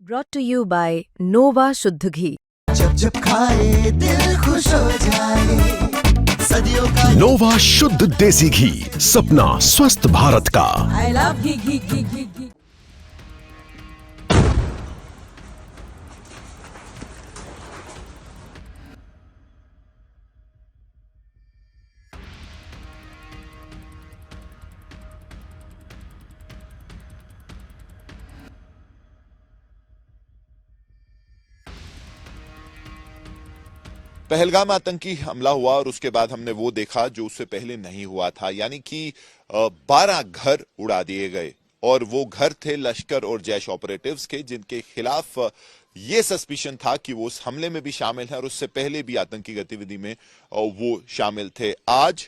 Brought to you by Nova शुद्ध घी। जब जब खाए दिल खुश हो जाए, सदियों का नोवा शुद्ध देसी घी, सपना स्वस्थ भारत का। I love घी। पहलगाम आतंकी हमला हुआ और उसके बाद हमने वो देखा जो उससे पहले नहीं हुआ था, यानी कि 12 घर उड़ा दिए गए और वो घर थे लश्कर और जैश ऑपरेटिव्स के, जिनके खिलाफ ये सस्पिशन था कि वो उस हमले में भी शामिल है और उससे पहले भी आतंकी गतिविधि में वो शामिल थे। आज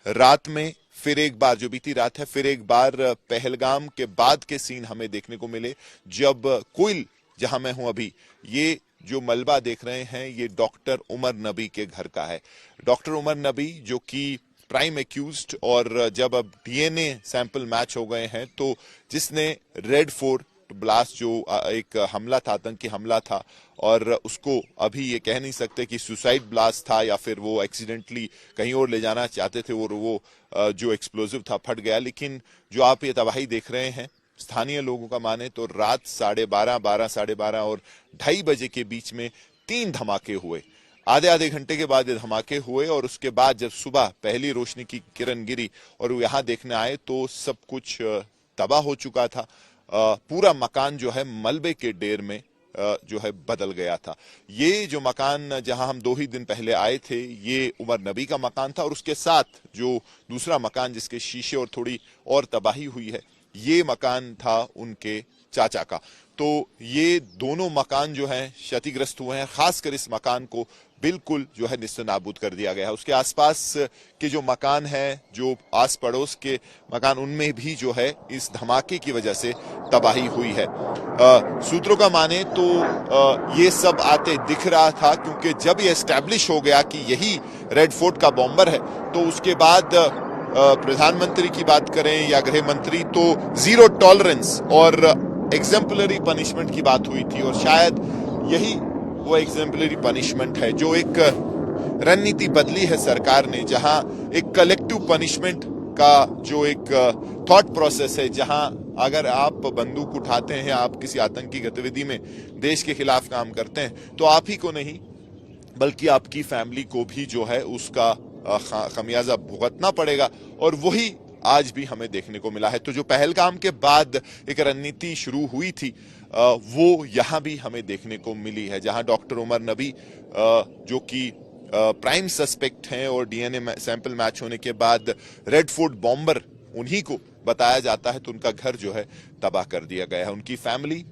रात में फिर एक बार, जो बीती रात है, फिर एक बार पहलगाम के बाद के सीन हमें देखने को मिले, जब कोइल, जहां मैं हूं अभी, ये जो मलबा देख रहे हैं ये डॉक्टर उमर नबी के घर का है। डॉक्टर उमर नबी जो कि प्राइम एक्यूज्ड, और जब अब डीएनए सैंपल मैच हो गए हैं तो जिसने रेड फोर्ट ब्लास्ट, जो एक हमला था, आतंकी हमला था, और उसको अभी ये कह नहीं सकते कि सुसाइड ब्लास्ट था या फिर वो एक्सीडेंटली कहीं और ले जाना चाहते थे और वो जो एक्सप्लोजिव था फट गया, लेकिन जो आप ये तबाही देख रहे हैं, स्थानीय लोगों का माने तो रात 12:30, साढ़े 12 और 2:30 बजे के बीच में 3 धमाके हुए। आधे घंटे के बाद ये धमाके हुए और उसके बाद जब सुबह पहली रोशनी की किरण गिरी और वो यहां देखने आए तो सब कुछ तबाह हो चुका था। पूरा मकान जो है मलबे के ढेर में जो है बदल गया था। ये जो मकान जहां हम 2 ही दिन पहले आए थे, ये उमर नबी का मकान था और उसके साथ जो दूसरा मकान जिसके शीशे और थोड़ी और तबाही हुई है, ये मकान था उनके चाचा का। तो ये दोनों मकान जो हैं क्षतिग्रस्त हुए हैं। खासकर इस मकान को बिल्कुल जो है निस्ते नाबूद कर दिया गया है। उसके आसपास के जो मकान हैं, जो आस पड़ोस के मकान, उनमें भी जो है इस धमाके की वजह से तबाही हुई है। सूत्रों का माने तो ये सब आते दिख रहा था, क्योंकि जब ये एस्टैब्लिश हो गया कि यही रेड फोर्ट का बॉम्बर है तो उसके बाद प्रधानमंत्री की बात करें या गृह मंत्री, तो जीरो टॉलरेंस और एग्जेम्पलरी पनिशमेंट की बात हुई थी, और शायद यही वो एग्जेम्पलरी पनिशमेंट है जो एक रणनीति बदली है सरकार ने, जहां एक कलेक्टिव पनिशमेंट का जो एक थॉट प्रोसेस है, जहां अगर आप बंदूक उठाते हैं, आप किसी आतंकी गतिविधि में देश के खिलाफ काम करते हैं, तो आप ही को नहीं बल्कि आपकी फैमिली को भी जो है उसका खमियाजा भुगतना पड़ेगा, और वही आज भी हमें देखने को मिला है। तो जो पहलगाम के बाद एक रणनीति शुरू हुई थी, वो यहां भी हमें देखने को मिली है, जहां डॉक्टर उमर नबी जो कि प्राइम सस्पेक्ट हैं और डीएनए सैंपल मैच होने के बाद रेड फोर्ट बॉम्बर उन्हीं को बताया जाता है, तो उनका घर जो है तबाह कर दिया गया है। उनकी फैमिली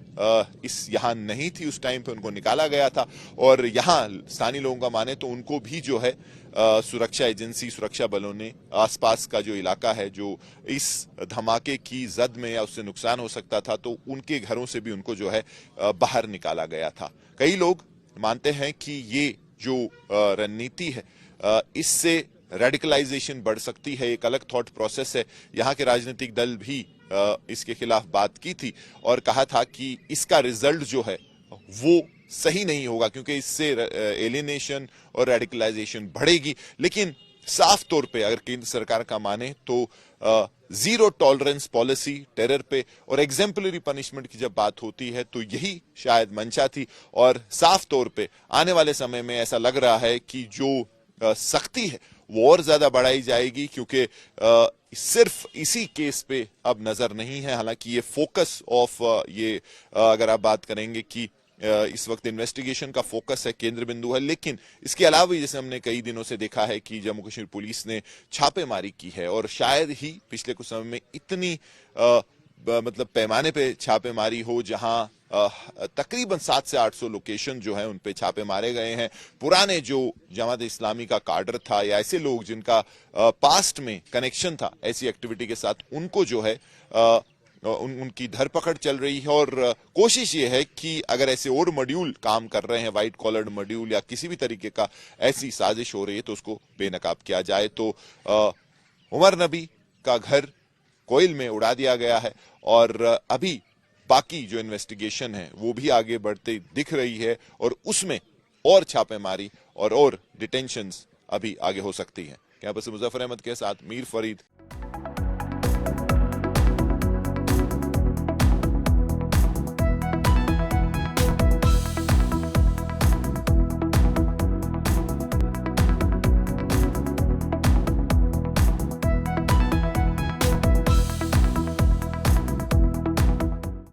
इस यहाँ नहीं थी उस टाइम पे, उनको निकाला गया था, और यहाँ स्थानीय लोगों का माने तो उनको भी जो है सुरक्षा एजेंसी, सुरक्षा बलों ने आसपास का जो इलाका है जो इस धमाके की जद में या उससे नुकसान हो सकता था, तो उनके घरों से भी उनको जो है बाहर निकाला गया था। कई लोग मानते हैं कि ये जो रणनीति है, इससे रेडिकलाइजेशन बढ़ सकती है, एक अलग थॉट प्रोसेस है। यहाँ के राजनीतिक दल भी इसके खिलाफ बात की थी और कहा था कि इसका रिजल्ट जो है वो सही नहीं होगा, क्योंकि इससे एलिनेशन और रेडिकलाइजेशन बढ़ेगी। लेकिन साफ तौर पे अगर केंद्र सरकार का माने तो जीरो टॉलरेंस पॉलिसी टेरर पे और एग्जेम्पलरी पनिशमेंट की जब बात होती है तो यही शायद मंशा थी, और साफ तौर पे आने वाले समय में ऐसा लग रहा है कि जो सख्ती है वो और ज्यादा बढ़ाई जाएगी, क्योंकि सिर्फ इसी केस पे अब नजर नहीं है। हालांकि ये फोकस ऑफ ये अगर आप बात करेंगे कि इस वक्त इन्वेस्टिगेशन का फोकस है, केंद्र बिंदु है, लेकिन इसके अलावा भी जैसे हमने कई दिनों से देखा है कि जम्मू कश्मीर पुलिस ने छापेमारी की है, और शायद ही पिछले कुछ समय में इतनी मतलब पैमाने पे छापेमारी हो, जहां तकरीबन 700 से 800 लोकेशन जो है उन पे छापे मारे गए हैं। पुराने जो जमात इस्लामी का कार्डर था या ऐसे लोग जिनका पास्ट में कनेक्शन था ऐसी एक्टिविटी के साथ, उनको जो है उनकी धरपकड़ चल रही है, और कोशिश ये है कि अगर ऐसे और मॉड्यूल काम कर रहे हैं, व्हाइट कॉलर्ड मॉड्यूल या किसी भी तरीके का ऐसी साजिश हो रही है, तो उसको बेनकाब किया जाए। तो उमर नबी का घर कोइल में उड़ा दिया गया है, और अभी बाकी जो इन्वेस्टिगेशन है वो भी आगे बढ़ती दिख रही है और उसमें और छापेमारी और डिटेंशंस अभी आगे हो सकती हैं। कैंपस से मुजफ्फर अहमद के साथ मीर फरीद,